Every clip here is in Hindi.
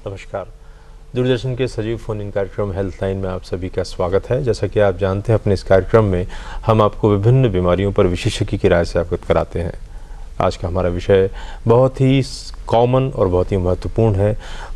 नमस्कार। दूरदर्शन के सजीव फोन इन कार्यक्रम हेल्थ लाइन में आप सभी का स्वागत है। जैसा कि आप जानते हैं, अपने इस कार्यक्रम में हम आपको विभिन्न बीमारियों पर विशेषज्ञ की राय से अवगत कराते हैं। आज का हमारा विषय बहुत ही कॉमन और बहुत ही महत्वपूर्ण है।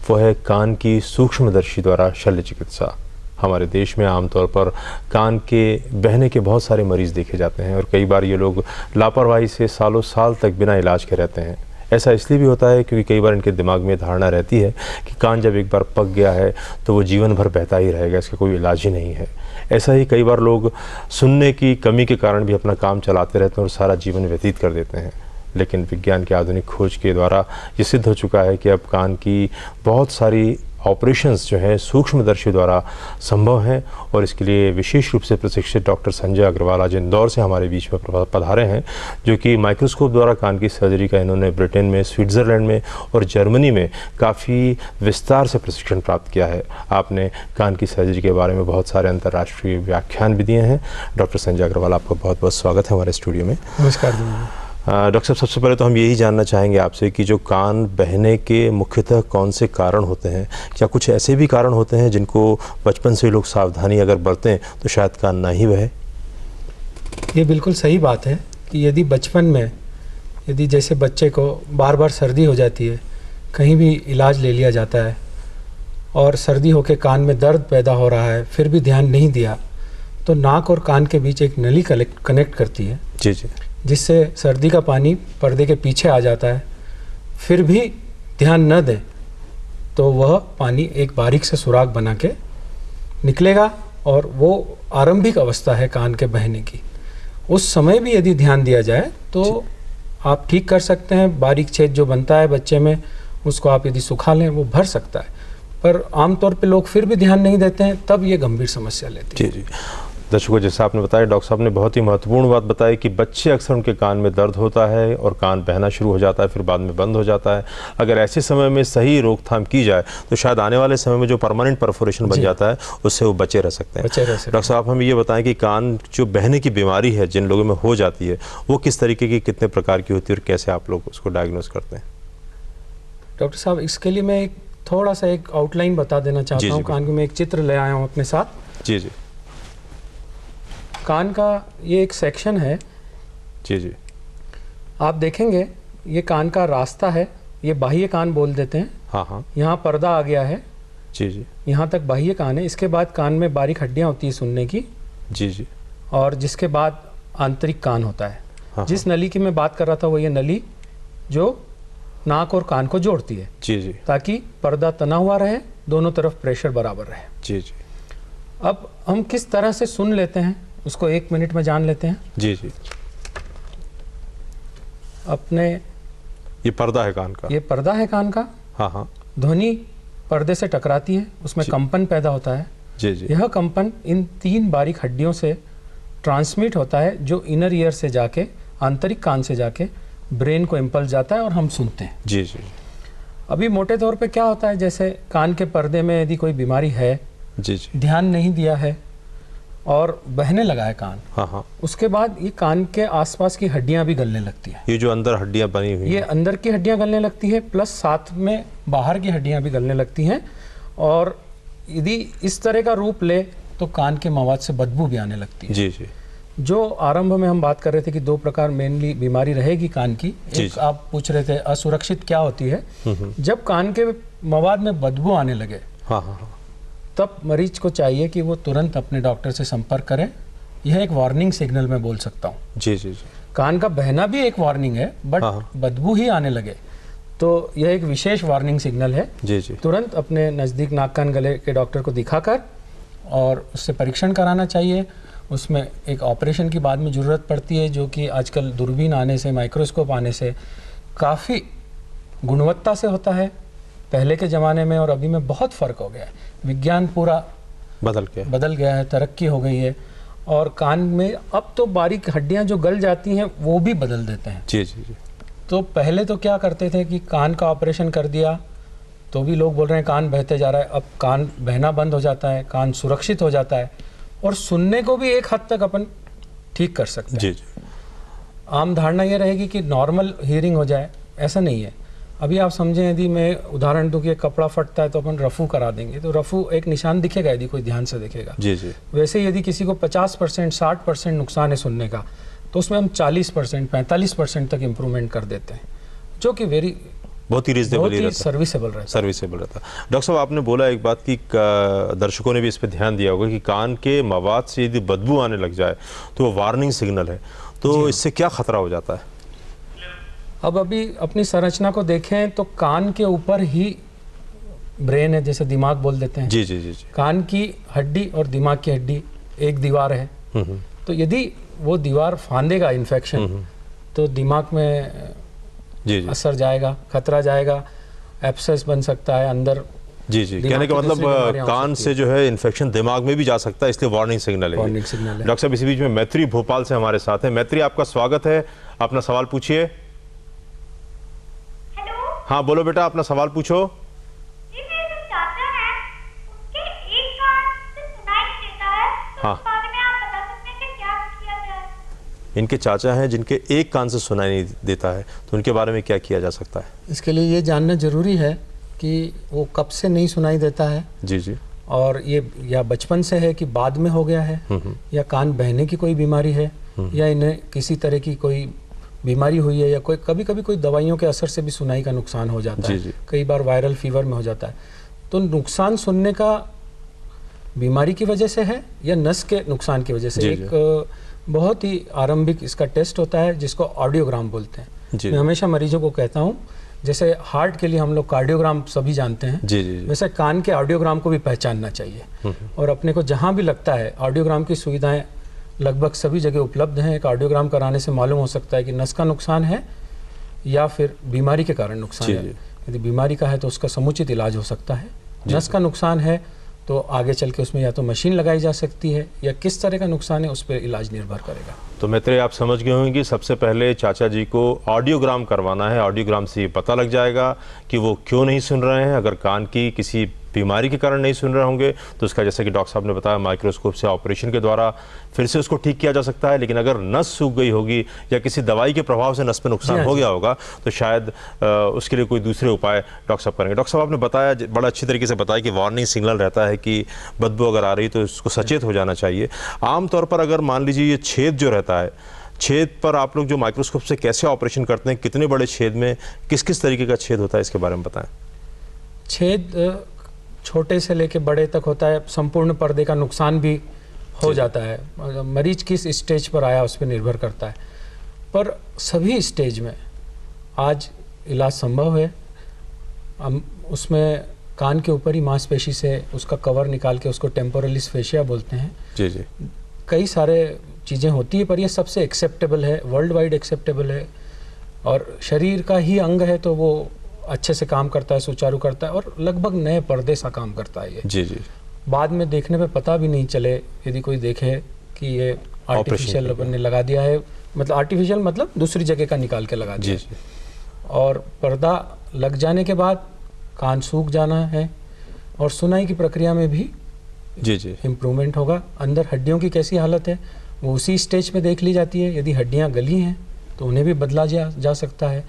वो है कान की सूक्ष्मदर्शी द्वारा शल्य चिकित्सा। हमारे देश में आमतौर पर कान के बहने के बहुत सारे मरीज़ देखे जाते हैं और कई बार ये लोग लापरवाही से सालों साल तक बिना इलाज के रहते हैं। ऐसा इसलिए भी होता है क्योंकि कई बार इनके दिमाग में धारणा रहती है कि कान जब एक बार पक गया है तो वो जीवन भर बहता ही रहेगा, इसका कोई इलाज ही नहीं है। ऐसा ही कई बार लोग सुनने की कमी के कारण भी अपना काम चलाते रहते हैं और सारा जीवन व्यतीत कर देते हैं। लेकिन विज्ञान की आधुनिक खोज के द्वारा ये सिद्ध हो चुका है कि अब कान की बहुत सारी ऑपरेशंस जो है सूक्ष्मदर्शी द्वारा संभव हैं और इसके लिए विशेष रूप से प्रशिक्षित डॉक्टर संजय अग्रवाल आज इंदौर से हमारे बीच में पधारे हैं, जो कि माइक्रोस्कोप द्वारा कान की सर्जरी का इन्होंने ब्रिटेन में, स्विट्ज़रलैंड में और जर्मनी में काफ़ी विस्तार से प्रशिक्षण प्राप्त किया है। आपने कान की सर्जरी के बारे में बहुत सारे अंतर्राष्ट्रीय व्याख्यान भी दिए हैं। डॉक्टर संजय अग्रवाल, आपका बहुत बहुत स्वागत है हमारे स्टूडियो में। नमस्कार जी। डॉक्टर साहब, सबसे पहले तो हम यही जानना चाहेंगे आपसे कि जो कान बहने के मुख्यतः कौन से कारण होते हैं? क्या कुछ ऐसे भी कारण होते हैं जिनको बचपन से लोग सावधानी अगर बरतें तो शायद कान ना ही बहे? ये बिल्कुल सही बात है कि यदि बचपन में जैसे बच्चे को बार बार सर्दी हो जाती है, कहीं भी इलाज ले लिया जाता है और सर्दी होकर कान में दर्द पैदा हो रहा है, फिर भी ध्यान नहीं दिया, तो नाक और कान के बीच एक नली कनेक्ट करती है जी जी, जिससे सर्दी का पानी पर्दे के पीछे आ जाता है। फिर भी ध्यान न दें तो वह पानी एक बारीक से सुराख बना के निकलेगा और वो आरंभिक अवस्था है कान के बहने की। उस समय भी यदि ध्यान दिया जाए तो आप ठीक कर सकते हैं। बारीक छेद जो बनता है बच्चे में, उसको आप यदि सुखा लें वो भर सकता है, पर आमतौर पे लोग फिर भी ध्यान नहीं देते हैं, तब ये गंभीर समस्या लेती है। जी जी। दर्शकों, जैसा आपने बताया, डॉक्टर साहब ने बहुत ही महत्वपूर्ण बात बताई कि बच्चे अक्सर उनके कान में दर्द होता है और कान बहना शुरू हो जाता है, फिर बाद में बंद हो जाता है। अगर ऐसे समय में सही रोकथाम की जाए तो शायद आने वाले समय में जो परमानेंट परफोरेशन बन जाता है उससे वो बचे रह सकते हैं। डॉक्टर साहब, हमें ये बताएं कि कान जो बहने की बीमारी है जिन लोगों में हो जाती है वो किस तरीके की, कितने प्रकार की होती है और कैसे आप लोग उसको डायग्नोज करते हैं? डॉक्टर साहब, इसके लिए मैं थोड़ा सा एक आउटलाइन बता देना चाहता हूँ। कान में एक चित्र ले आया हूँ अपने साथ। जी जी। कान का ये एक सेक्शन है। जी जी। आप देखेंगे ये कान का रास्ता है, ये बाह्य कान बोल देते हैं। हाँ हाँ। यहाँ पर्दा आ गया है। जी जी। यहाँ तक बाह्य कान है। इसके बाद कान में बारीक हड्डियाँ होती है सुनने की। जी जी। और जिसके बाद आंतरिक कान होता है। हाँ, जिस नली की मैं बात कर रहा था वो ये नली जो नाक और कान को जोड़ती है। जी जी। ताकि पर्दा तना हुआ रहे, दोनों तरफ प्रेशर बराबर रहे। जी जी। अब हम किस तरह से सुन लेते हैं उसको 1 मिनट में जान लेते हैं। जी जी। अपने ये पर्दा है कान का? ये पर्दा है कान का। हाँ हाँ। ध्वनि पर्दे से टकराती है, उसमें कंपन पैदा होता है। जी जी। यह कंपन इन 3 बारीक हड्डियों से ट्रांसमिट होता है, जो इनर ईयर से जाके, आंतरिक कान से जाके ब्रेन को इम्पल्स जाता है और हम सुनते हैं। जी जी। अभी मोटे तौर पे क्या होता है, जैसे कान के पर्दे में यदि कोई बीमारी है, जी जी, ध्यान नहीं दिया है और बहने लगा है कान, हाँ हाँ, उसके बाद ये कान के आसपास की हड्डियां भी गलने लगती हैं। ये जो अंदर हड्डियां बनी हुई ये अंदर की हड्डियां गलने लगती है, प्लस साथ में बाहर की हड्डियां भी गलने लगती हैं। और यदि इस तरह का रूप ले तो कान के मवाद से बदबू भी आने लगती है। जी जी। जो आरंभ में हम बात कर रहे थे कि 2 प्रकार मेनली बीमारी रहेगी कान की। एक आप पूछ रहे थे असुरक्षित क्या होती है। जब कान के मवाद में बदबू आने लगे, हाँ हाँ, तब मरीज को चाहिए कि वो तुरंत अपने डॉक्टर से संपर्क करें। यह एक वार्निंग सिग्नल मैं बोल सकता हूँ। जी जी जी। कान का बहना भी एक वार्निंग है, बट बदबू ही आने लगे तो यह एक विशेष वार्निंग सिग्नल है। जी जी। तुरंत अपने नज़दीक नाक कान गले के डॉक्टर को दिखाकर और उससे परीक्षण कराना चाहिए। उसमें एक ऑपरेशन की बाद में ज़रूरत पड़ती है, जो कि आजकल दूरबीन आने से, माइक्रोस्कोप आने से काफ़ी गुणवत्ता से होता है। पहले के ज़माने में और अभी में बहुत फ़र्क हो गया है। विज्ञान पूरा बदल गया है, तरक्की हो गई है। और कान में अब तो बारीक हड्डियां जो गल जाती हैं वो भी बदल देते हैं। जी जी जी। तो पहले तो क्या करते थे कि कान का ऑपरेशन कर दिया तो भी लोग बोल रहे हैं कान बहते जा रहा है। अब कान बहना बंद हो जाता है, कान सुरक्षित हो जाता है और सुनने को भी एक हद तक अपन ठीक कर सकते हैं। जी जी। आम धारणा ये रहेगी कि नॉर्मल हियरिंग हो जाए, ऐसा नहीं है। अभी आप समझें, यदि मैं उदाहरण दूं कि कपड़ा फटता है तो अपन रफू करा देंगे, तो रफू एक निशान दिखेगा यदि कोई ध्यान से देखेगा। जी जी। वैसे यदि किसी को 50% 60% नुकसान है सुनने का, तो उसमें हम 40% 45% तक इम्प्रूवमेंट कर देते हैं, जो कि बहुत ही रीजनेबल रहता है, सर्विसेबल रहता है। सर्विसेबल रहता है। डॉक्टर साहब, आपने बोला एक बात कि दर्शकों ने भी इस पर ध्यान दिया होगा कि कान के मवाद से यदि बदबू आने लग जाए तो वो वार्निंग सिग्नल है, तो इससे क्या खतरा हो जाता है? अब अभी अपनी संरचना को देखें तो कान के ऊपर ही ब्रेन है, जैसे दिमाग बोल देते हैं। जी जी जी जी। कान की हड्डी और दिमाग की हड्डी एक दीवार है। तो यदि वो दीवार फांदेगा इन्फेक्शन, तो दिमाग में जी जी असर जाएगा, खतरा जाएगा, एब्सेस बन सकता है अंदर। जी जी, कहने का मतलब कान से जो है इन्फेक्शन दिमाग में भी जा सकता है, इसलिए वार्निंग सिग्नल है। वार्निंग सिग्नल है। डॉक्टर साहब, इसी बीच में मैत्री भोपाल से हमारे साथ है। मैत्री, आपका स्वागत है, अपना सवाल पूछिए। हाँ बोलो बेटा, अपना सवाल पूछो। जी, मेरे जो चाचा हैं, उनके एक कान से सुनाई नहीं देता है, तो हाँ। इस बारे में आप बता सकते हैं कि क्या किया जाए? इनके चाचा हैं जिनके एक कान से सुनाई नहीं देता है, तो उनके बारे में क्या किया जा सकता है? इसके लिए ये जानना जरूरी है कि वो कब से नहीं सुनाई देता है। जी जी। और ये या बचपन से है कि बाद में हो गया है, या कान बहने की कोई बीमारी है, या इन्हें किसी तरह की कोई बीमारी हुई है, या कोई कभी कभी कोई दवाइयों के असर से भी सुनाई का नुकसान हो जाता जी है। जी। कई बार वायरल फीवर में हो जाता है। तो नुकसान सुनने का बीमारी की वजह से है या नस के नुकसान की वजह से? जी एक बहुत ही आरंभिक इसका टेस्ट होता है जिसको ऑडियोग्राम बोलते हैं। जी। मैं हमेशा मरीजों को कहता हूँ, जैसे हार्ट के लिए हम लोग कार्डियोग्राम सभी जानते हैं, जी जी जी। वैसे कान के ऑडियोग्राम को भी पहचानना चाहिए। और अपने को जहाँ भी लगता है, ऑडियोग्राम की सुविधाएं लगभग सभी जगह उपलब्ध हैं। एक ऑडियोग्राम कराने से मालूम हो सकता है कि नस का नुकसान है या फिर बीमारी के कारण नुकसान जी है। जी। यदि बीमारी का है तो उसका समुचित इलाज हो सकता है। नस का नुकसान है तो आगे चल के उसमें या तो मशीन लगाई जा सकती है, या किस तरह का नुकसान है उस पर इलाज निर्भर करेगा। तो मैत्री, आप समझ गए होंगे कि सबसे पहले चाचा जी को ऑडियोग्राम करवाना है। ऑडियोग्राम से ये पता लग जाएगा कि वो क्यों नहीं सुन रहे हैं। अगर कान की किसी बीमारी के कारण नहीं सुन रहे होंगे तो उसका, जैसे कि डॉक्टर साहब ने बताया, माइक्रोस्कोप से ऑपरेशन के द्वारा फिर से उसको ठीक किया जा सकता है। लेकिन अगर नस सूख गई होगी या किसी दवाई के प्रभाव से नस पे नुकसान हो गया होगा तो शायद उसके लिए कोई दूसरे उपाय डॉक्टर साहब करेंगे। डॉक्टर साहब, आपने बताया, बड़ा अच्छी तरीके से बताया कि वार्निंग सिग्नल रहता है कि बदबू अगर आ रही तो उसको सचेत हो जाना चाहिए। आमतौर पर अगर मान लीजिए ये छेद जो रहता है, छेद पर आप लोग जो माइक्रोस्कोप से कैसे ऑपरेशन करते हैं, कितने बड़े छेद में किस किस तरीके का छेद होता है, इसके बारे में बताएं। छेद छोटे से लेके बड़े तक होता है। संपूर्ण पर्दे का नुकसान भी हो जाता है। मरीज किस स्टेज पर आया उस पर निर्भर करता है, पर सभी स्टेज में आज इलाज संभव है। हम उसमें कान के ऊपर ही मांसपेशी से उसका कवर निकाल के, उसको टेम्पोरलिस फेशिया बोलते हैं। जी जी। कई सारे चीज़ें होती है, पर ये सबसे एक्सेप्टेबल है, वर्ल्ड वाइड एक्सेप्टेबल है। और शरीर का ही अंग है तो वो अच्छे से काम करता है, सुचारू करता है, और लगभग नए पर्दे सा काम करता है ये। जी जी। बाद में देखने पे पता भी नहीं चले यदि कोई देखे कि ये आर्टिफिशियल अपन ने लगा दिया है, मतलब आर्टिफिशियल मतलब दूसरी जगह का निकाल के लगा दिया। जी जी। और पर्दा लग जाने के बाद कान सूख जाना है, और सुनाई की प्रक्रिया में भी जी जी। इम्प्रूवमेंट होगा। अंदर हड्डियों की कैसी हालत है वो उसी स्टेज पे देख ली जाती है। यदि हड्डियां गली हैं तो उन्हें भी बदला जा सकता है।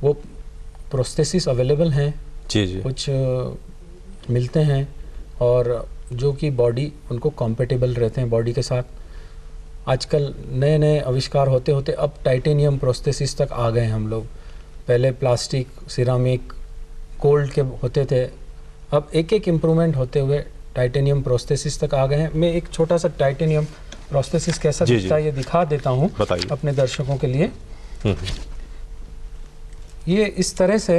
वो प्रोस्थेसिस अवेलेबल हैं, जी जी। कुछ मिलते हैं, और जो कि बॉडी उनको कॉम्पेटेबल रहते हैं बॉडी के साथ। आजकल नए नए आविष्कार होते होते अब टाइटेनियम प्रोस्थेसिस तक आ गए हम लोग। पहले प्लास्टिक, सिरामिक, गोल्ड के होते थे, अब एक एक इम्प्रूवमेंट होते हुए टाइटेनियम प्रोस्थेसिस तक आ गए हैं। मैं एक छोटा सा टाइटेनियम प्रोस्थेसिस कैसा दिखता है ये दिखा देता हूँ अपने दर्शकों के लिए। ये इस तरह से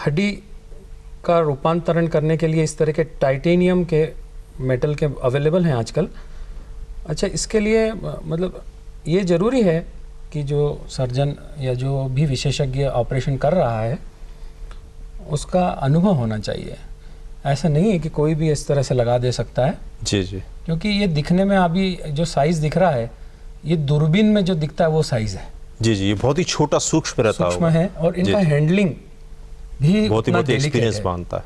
हड्डी का रूपांतरण करने के लिए इस तरह के टाइटेनियम के मेटल के अवेलेबल हैं आजकल। अच्छा, इसके लिए मतलब ये ज़रूरी है कि जो सर्जन या जो भी विशेषज्ञ ऑपरेशन कर रहा है उसका अनुभव होना चाहिए। ऐसा नहीं है कि कोई भी इस तरह से लगा दे सकता है। जी जी। क्योंकि ये दिखने में अभी जो साइज़ दिख रहा है, ये दूरबीन में जो दिखता है वो साइज़ है। जी जी, ये बहुत ही छोटा सूक्ष्म रहता है, सूक्ष्म है, और इनका हैंडलिंग भी बहुत ही एक्सपीरियंस मानता है।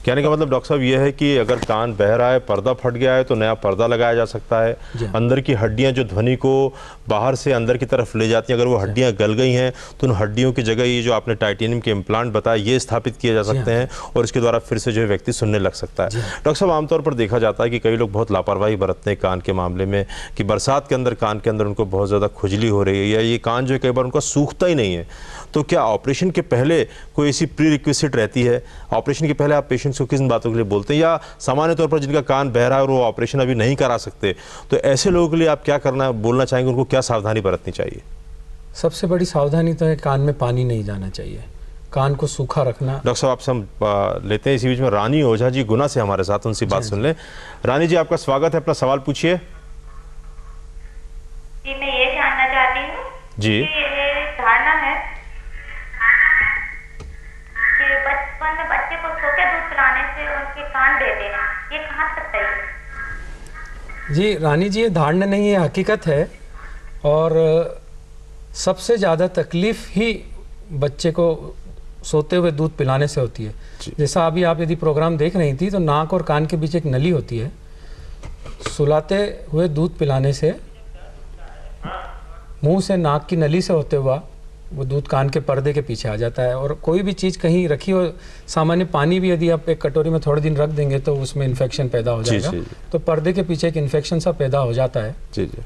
कहने का मतलब डॉक्टर साहब ये है कि अगर कान बह रहा है, पर्दा फट गया है तो नया पर्दा लगाया जा सकता है। अंदर की हड्डियां जो ध्वनि को बाहर से अंदर की तरफ ले जाती हैं, अगर वो हड्डियां गल गई हैं तो उन हड्डियों की जगह ये जो आपने टाइटेनियम के इम्प्लांट बताया ये स्थापित किए जा सकते हैं और इसके द्वारा फिर से जो है व्यक्ति सुनने लग सकता है। डॉक्टर साहब आमतौर पर देखा जाता है कि कई लोग बहुत लापरवाही बरतते हैं कान के मामले में, कि बरसात के अंदर कान के अंदर उनको बहुत ज़्यादा खुजली हो रही है या ये कान जो है कई बार उनका सूखता ही नहीं है। तो क्या ऑपरेशन के पहले कोई ऐसी प्री रिक्विजिट रहती है? ऑपरेशन के पहले आप पेशेंट्स को किन बातों के लिए बोलते हैं, या सामान्य तौर पर जिनका कान बह रहा है और वो ऑपरेशन अभी नहीं करा सकते, तो ऐसे लोगों के लिए आप क्या करना बोलना चाहेंगे, उनको क्या सावधानी बरतनी चाहिए? सबसे बड़ी सावधानी तो है कान में पानी नहीं जाना चाहिए, कान को सूखा रखना। डॉक्टर साहब आपसे हम लेते हैं इसी बीच में रानी ओझा जी गुना से हमारे साथ, उनसे बात सुन लें। रानी जी आपका स्वागत है, अपना सवाल पूछिए। जी मैं ये जानना चाहती हूँ जी कि ये धारणा है कि बचपन में बच्चे को सो के दूध पिलाने से उनके कान देते हैं, ये कहाँ तक सही है? जी रानी जी, ये धारणा नहीं है, हकीकत है। और सबसे ज़्यादा तकलीफ ही बच्चे को सोते हुए दूध पिलाने से होती है। जैसा अभी आप यदि प्रोग्राम देख रही थी तो नाक और कान के बीच एक नली होती है, सुलाते हुए दूध पिलाने से मुंह से नाक की नली से होते हुआ वो दूध कान के पर्दे के पीछे आ जाता है। और कोई भी चीज़ कहीं रखी हो, सामान्य पानी भी यदि आप एक कटोरी में थोड़े दिन रख देंगे तो उसमें इन्फेक्शन पैदा हो जाएगा। तो पर्दे के पीछे एक इन्फेक्शन सा पैदा हो जाता है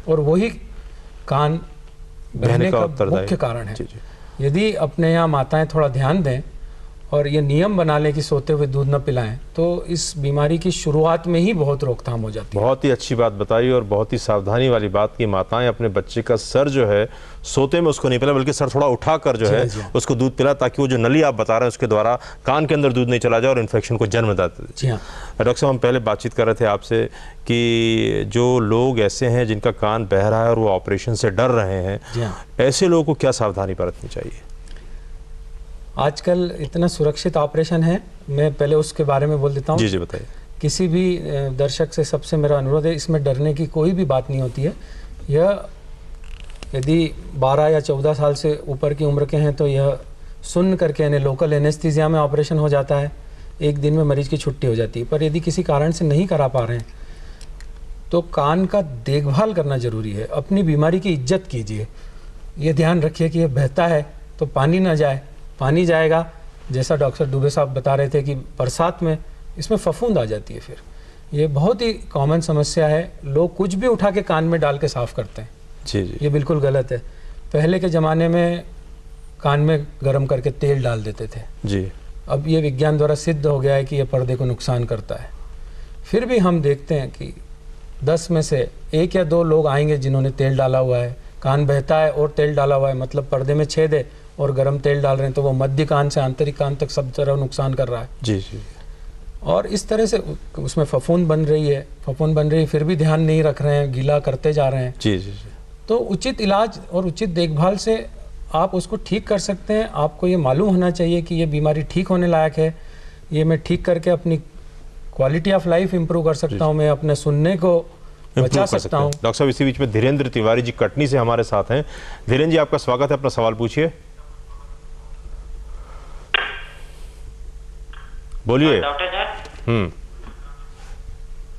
और वही कान बहने का मुख्य कारण है। यदि अपने यहाँ माताएं थोड़ा ध्यान दें और ये नियम बना लें कि सोते हुए दूध न पिलाएं तो इस बीमारी की शुरुआत में ही बहुत रोकथाम हो जाती है। बहुत ही अच्छी बात बताई और बहुत ही सावधानी वाली बात कि माताएं अपने बच्चे का सर जो है सोते में उसको नहीं पिला, बल्कि सर थोड़ा उठाकर जो है उसको दूध पिला, ताकि वो जो नली आप बता रहे हैं उसके द्वारा कान के अंदर दूध नहीं चला जाए और इन्फेक्शन को जन्म देता है। जी हाँ डॉक्टर साहब, हम पहले बातचीत कर रहे थे आपसे कि जो लोग ऐसे हैं जिनका कान बह रहा है और वो ऑपरेशन से डर रहे हैं, ऐसे लोगों को क्या सावधानी बरतनी चाहिए? आजकल इतना सुरक्षित ऑपरेशन है, मैं पहले उसके बारे में बोल देता हूँ। जी बताइए। किसी भी दर्शक से सबसे मेरा अनुरोध है, इसमें डरने की कोई भी बात नहीं होती है। यह यदि 12 या 14 साल से ऊपर की उम्र के हैं तो यह सुन करके यानी लोकल एनेस्थीसिया में ऑपरेशन हो जाता है, एक दिन में मरीज की छुट्टी हो जाती है। पर यदि किसी कारण से नहीं करा पा रहे हैं तो कान का देखभाल करना जरूरी है। अपनी बीमारी की इज्जत कीजिए, ये ध्यान रखिए कि यह बहता है तो पानी ना जाए, पानी जाएगा जैसा डॉक्टर दुबे साहब बता रहे थे कि बरसात में इसमें फफूंद आ जाती है। फिर ये बहुत ही कॉमन समस्या है, लोग कुछ भी उठा के कान में डाल के साफ करते हैं। जी। ये बिल्कुल गलत है। पहले के ज़माने में कान में गर्म करके तेल डाल देते थे जी, अब ये विज्ञान द्वारा सिद्ध हो गया है कि ये पर्दे को नुकसान करता है। फिर भी हम देखते हैं कि 10 में से 1 या 2 लोग आएंगे जिन्होंने तेल डाला हुआ है, कान बहता है और तेल डाला हुआ है, मतलब पर्दे में छेद है और गर्म तेल डाल रहे हैं, तो वो मध्य कान से आंतरिक कान तक सब तरह नुकसान कर रहा है। जी। और इस तरह से उसमें फफूंद बन रही है, फिर भी ध्यान नहीं रख रहे हैं, गीला करते जा रहे हैं। जी। तो उचित इलाज और उचित देखभाल से आप उसको ठीक कर सकते हैं। आपको ये मालूम होना चाहिए कि ये बीमारी ठीक होने लायक है, ये मैं ठीक करके अपनी क्वालिटी ऑफ लाइफ इंप्रूव कर सकता हूँ, मैं अपने सुनने को बचा सकता हूँ। डॉक्टर साहब, इसी बीच में धीरेन्द्र तिवारी जी कटनी से हमारे साथ हैं। धीरेन्द्र जी, आपका स्वागत है, अपना सवाल पूछिए। बोलिए। डॉक्टर साहब।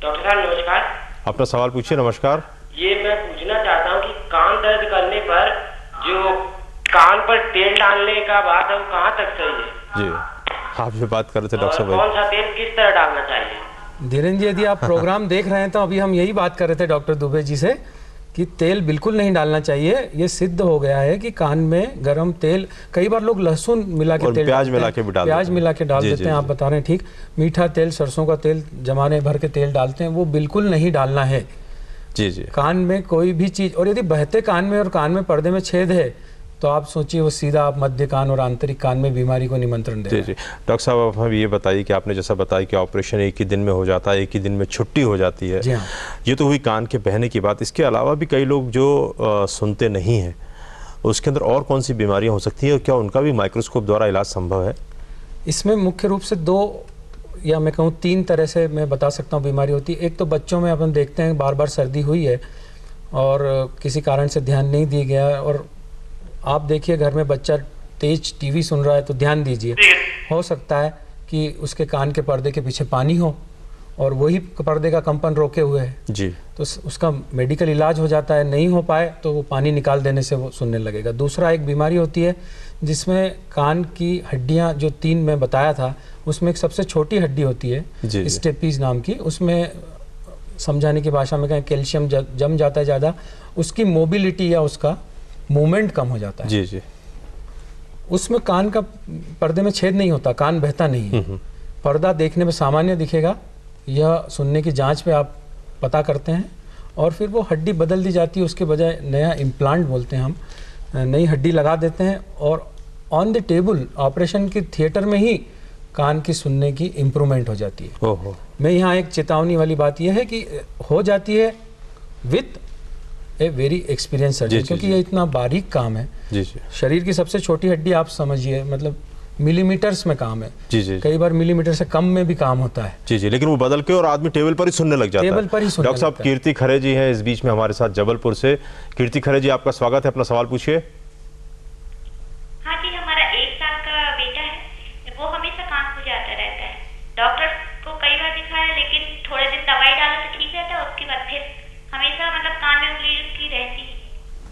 डॉक्टर साहब नमस्कार। अपना सवाल पूछिए। नमस्कार। ये मैं पूछना चाहता हूँ कि कान दर्द करने पर जो कान पर तेल डालने का बात है वो कहाँ तक सही है? जी, आप ये बात कर रहे थे डॉक्टर साहब, कौन सा तेल किस तरह डालना चाहिए? धीरेन्द्र जी, यदि आप प्रोग्राम देख रहे हैं तो अभी हम यही बात कर रहे थे डॉक्टर दुबे जी से कि तेल बिल्कुल नहीं डालना चाहिए। ये सिद्ध हो गया है कि कान में गर्म तेल, कई बार लोग लहसुन मिला के तेल, प्याज मिला के डाल देते हैं। आप बता रहे हैं ठीक, मीठा तेल, सरसों का तेल, जमाने भर के तेल डालते हैं, वो बिल्कुल नहीं डालना है। जी। कान में कोई भी चीज, और यदि बहते कान में और कान में पर्दे में छेद है तो आप सोचिए वो सीधा आप मध्य कान और आंतरिक कान में बीमारी को निमंत्रण दे रहे हैं। जी। डॉक्टर साहब, अब हमें ये बताइए कि आपने जैसा बताया कि ऑपरेशन एक ही दिन में हो जाता है, एक ही दिन में छुट्टी हो जाती है। जी हाँ। ये तो हुई कान के बहने की बात। इसके अलावा भी कई लोग जो सुनते नहीं हैं, उसके अंदर और कौन सी बीमारियाँ हो सकती हैं और क्या उनका भी माइक्रोस्कोप द्वारा इलाज संभव है? इसमें मुख्य रूप से 2 या मैं कहूँ 3 तरह से मैं बता सकता हूँ बीमारी होती है। एक तो बच्चों में अपन देखते हैं बार बार सर्दी हुई है और किसी कारण से ध्यान नहीं दिया गया, और आप देखिए घर में बच्चा तेज टीवी सुन रहा है तो ध्यान दीजिए, हो सकता है कि उसके कान के पर्दे के पीछे पानी हो और वही पर्दे का कंपन रोके हुए है जी, तो उसका मेडिकल इलाज हो जाता है। नहीं हो पाए तो वो पानी निकाल देने से वो सुनने लगेगा। दूसरा एक बीमारी होती है जिसमें कान की हड्डियां जो 3 मैं बताया था उसमें एक सबसे छोटी हड्डी होती है जी। स्टेपीज नाम की, उसमें समझाने की भाषा में कहें कैल्शियम जम जाता है ज़्यादा, उसकी मोबिलिटी या उसका मूवमेंट कम हो जाता है। जी जी। उसमें कान का पर्दे में छेद नहीं होता, कान बहता नहीं है, पर्दा देखने में सामान्य दिखेगा। यह सुनने की जांच पे आप पता करते हैं और फिर वो हड्डी बदल दी जाती है, उसके बजाय नया इम्प्लांट बोलते हैं हम, नई हड्डी लगा देते हैं और ऑन द टेबल ऑपरेशन के थिएटर में ही कान की सुनने की इम्प्रूवमेंट हो जाती है। ओहो। मैं यहाँ एक चेतावनी वाली बात यह है कि हो जाती है with a very experience surgeon, क्योंकि ये इतना बारीक काम है। जी जी शरीर की सबसे छोटी हड्डी आप समझिए, मतलब मिलीमीटर्स में काम है। जी जी कई बार मिलीमीटर से कम में भी काम होता है। जी जी, लेकिन वो बदल के और आदमी टेबल पर ही सुनने लग जाता है। टेबल पर ही सुनने डॉक्टर साहब लगता है। कीर्ति खरे जी हैं इस बीच में हमारे साथ जबलपुर से। कीर्ति खरे जी, आपका स्वागत है, अपना सवाल पूछिए। हाँ जी, हमारा 1 साल का बेटा है, वो हमेशा कान खुजाता रहता है। डॉक्टर को कई बार दिखाया लेकिन थोड़े दिन दवाई डालो तो ठीक रहता है, उसके बाद फिर हमेशा मतलब कान में उंगली उसकी रहती है।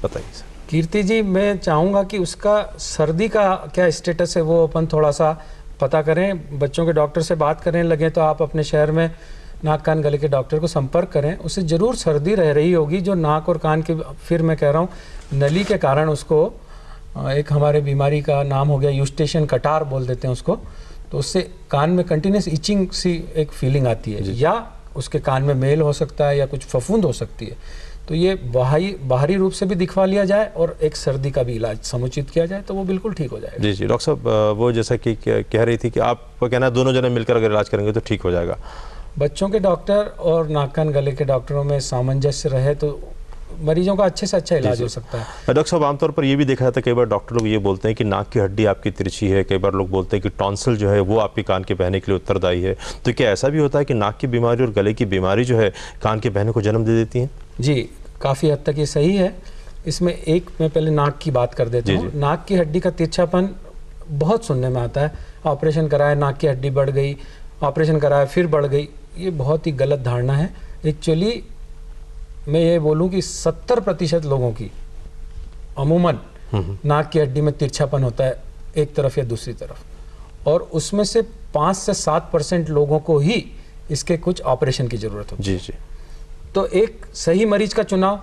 बताइए सर। कीर्ति जी, मैं चाहूँगा कि उसका सर्दी का क्या स्टेटस है वो अपन थोड़ा सा पता करें, बच्चों के डॉक्टर से बात करें। लगे तो आप अपने शहर में नाक कान गले के डॉक्टर को संपर्क करें। उसे ज़रूर सर्दी रह रही होगी जो नाक और कान के, फिर मैं कह रहा हूँ नली के कारण उसको एक हमारे बीमारी का नाम हो गया यूस्टेशन कटार बोल देते हैं उसको, तो उससे कान में कंटिन्यूस इचिंग सी एक फीलिंग आती है, या उसके कान में मेल हो सकता है या कुछ फफूंद हो सकती है। तो ये बाहरी रूप से भी दिखवा लिया जाए और एक सर्दी का भी इलाज समुचित किया जाए तो वो बिल्कुल ठीक हो जाएगा। जी जी। डॉक्टर साहब, वो जैसा कि कह रही थी कि आपको कहना है दोनों जने मिलकर अगर इलाज करेंगे तो ठीक हो जाएगा। बच्चों के डॉक्टर और नाक कान गले के डॉक्टरों में सामंजस्य रहे तो मरीजों का अच्छे से अच्छा इलाज हो सकता है। डॉक्टर साहब, आमतौर पर ये भी देखा जाता है, कई बार डॉक्टर लोग ये बोलते हैं कि नाक की हड्डी आपकी तिरछी है, कई बार लोग बोलते हैं कि टॉन्सिल जो है वो आपके कान के बहने के लिए उत्तरदायी है। तो क्या ऐसा भी होता है कि नाक की बीमारी और गले की बीमारी जो है कान के बहने को जन्म दे देती है? जी, काफ़ी हद तक ये सही है। इसमें एक मैं पहले नाक की बात कर देता हूँ। नाक की हड्डी का तिरछापन बहुत सुनने में आता है, ऑपरेशन कराया नाक की हड्डी बढ़ गई, ऑपरेशन कराया फिर बढ़ गई। ये बहुत ही गलत धारणा है। एक्चुअली मैं ये बोलूँ कि 70% लोगों की अमूमन नाक की हड्डी में तिरछापन होता है एक तरफ या दूसरी तरफ, और उसमें से 5 से 7% लोगों को ही इसके कुछ ऑपरेशन की ज़रूरत होती है। जी जी। तो एक सही मरीज का चुनाव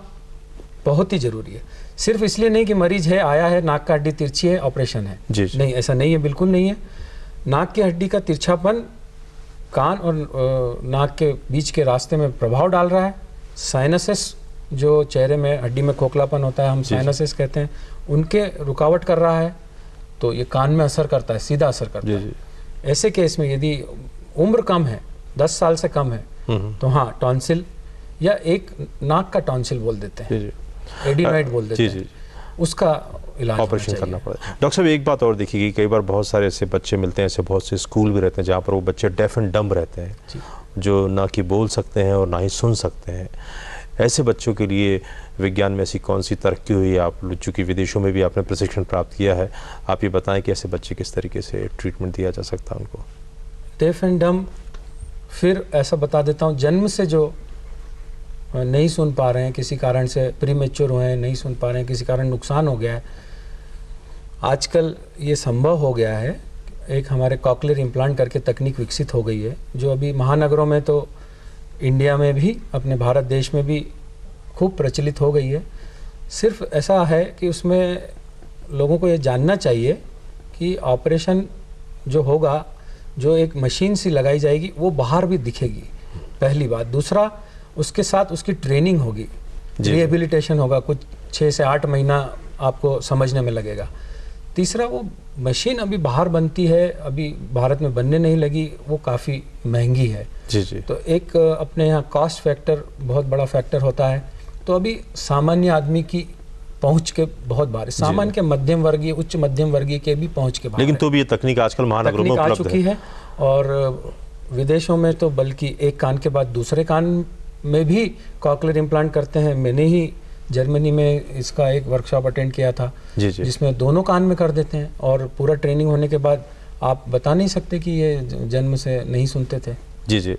बहुत ही जरूरी है। सिर्फ इसलिए नहीं कि मरीज है, आया है, नाक का हड्डी तिरछी है, ऑपरेशन है। जी। नहीं, ऐसा नहीं है, बिल्कुल नहीं है। नाक की हड्डी का तिरछापन कान और नाक के बीच के रास्ते में प्रभाव डाल रहा है। साइनसेस जो चेहरे में हड्डी में खोखलापन होता है, हम साइनसेस कहते हैं, उनके रुकावट कर रहा है, तो ये कान में असर करता है, सीधा असर करता है। ऐसे केस में यदि उम्र कम है, 10 साल से कम है, तो हाँ, टॉन्सिल या एक नाक का टॉन्सिल बोल देते हैं, एडिनॉइड बोल देते हैं, उसका इलाज ऑपरेशन करना पड़ेगा। डॉक्टर साहब, एक बात और देखिएगी, कई बार बहुत सारे ऐसे बच्चे मिलते हैं, ऐसे बहुत से स्कूल भी रहते हैं जहाँ पर वो बच्चे डेफ एंड डम्ब रहते हैं, जो ना कि बोल सकते हैं और ना ही सुन सकते हैं। ऐसे बच्चों के लिए विज्ञान में ऐसी कौन सी तरक्की हुई है? आप चूँकि विदेशों में भी आपने प्रशिक्षण प्राप्त किया है, आप ये बताएं कि ऐसे बच्चे किस तरीके से ट्रीटमेंट दिया जा सकता है उनको? डेफ एंड डम्ब, फिर ऐसा बता देता हूँ, जन्म से जो नहीं सुन पा रहे हैं, किसी कारण से प्रीमेच्योर हुए हैं, नहीं सुन पा रहे हैं, किसी कारण नुकसान हो गया है, आजकल ये संभव हो गया है। एक हमारे कॉकलियर इम्प्लांट करके तकनीक विकसित हो गई है, जो अभी महानगरों में तो इंडिया में भी, अपने भारत देश में भी खूब प्रचलित हो गई है। सिर्फ ऐसा है कि उसमें लोगों को ये जानना चाहिए कि ऑपरेशन जो होगा, जो एक मशीन सी लगाई जाएगी, वो बाहर भी दिखेगी, पहली बात। दूसरा, उसके साथ उसकी ट्रेनिंग होगी, रिहेबिलिटेशन होगा, कुछ 6 से 8 महीना आपको समझने में लगेगा। तीसरा, वो मशीन अभी बाहर बनती है, अभी भारत में बनने नहीं लगी, वो काफ़ी महंगी है। जी जी। तो एक अपने यहाँ कॉस्ट फैक्टर बहुत बड़ा फैक्टर होता है। तो अभी सामान्य आदमी की पहुँच के बहुत बाहर, सामान्य के मध्यम वर्गीय, उच्च मध्यम वर्गीय के भी पहुँच के बाहर, लेकिन तो भी ये तकनीक आजकल महानगरों में उपलब्ध आ चुकी है। और विदेशों में तो बल्कि एक कान के बाद दूसरे कान में भी कॉकलियर इम्प्लांट करते हैं। मैंने ही जर्मनी में इसका एक वर्कशॉप अटेंड किया था, जिसमें दोनों कान में कर देते हैं, और पूरा ट्रेनिंग होने के बाद आप बता नहीं सकते कि ये जन्म से नहीं सुनते थे। जी जी,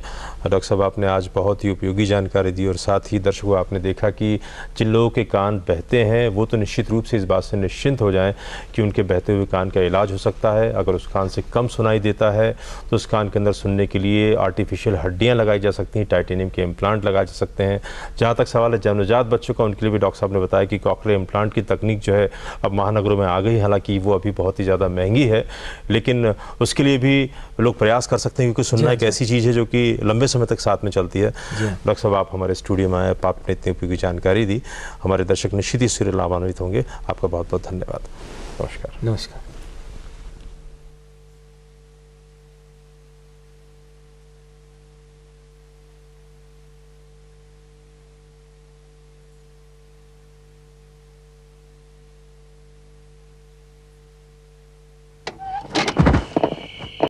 डॉक्टर साहब आपने आज बहुत ही उपयोगी जानकारी दी और साथ ही दर्शकों आपने देखा कि जिन लोगों के कान बहते हैं वो तो निश्चित रूप से इस बात से निश्चिंत हो जाएं कि उनके बहते हुए कान का इलाज हो सकता है। अगर उस कान से कम सुनाई देता है तो उस कान के अंदर सुनने के लिए आर्टिफिशियल हड्डियाँ लगाई जा सकती हैं, टाइटेनियम के इम्प्लांट लगाए जा सकते हैं। जहाँ तक सवाल है जन्मजात बच्चों का, उनके लिए भी डॉक्टर साहब ने बताया कि कॉकलियर इम्प्लांट की तकनीक जो है अब महानगरों में आ गई, हालाँकि वो अभी बहुत ही ज़्यादा महंगी है, लेकिन उसके लिए भी लोग प्रयास कर सकते हैं क्योंकि सुनना एक ऐसी चीज़ है जो कि लंबे समय तक साथ में चलती है। डॉक्टर साहब आप हमारे स्टूडियो में आए, आपने इतनी उपयोगी जानकारी दी, हमारे दर्शक निश्चित ही इससे लाभान्वित होंगे। आपका बहुत बहुत धन्यवाद। नमस्कार। नमस्कार।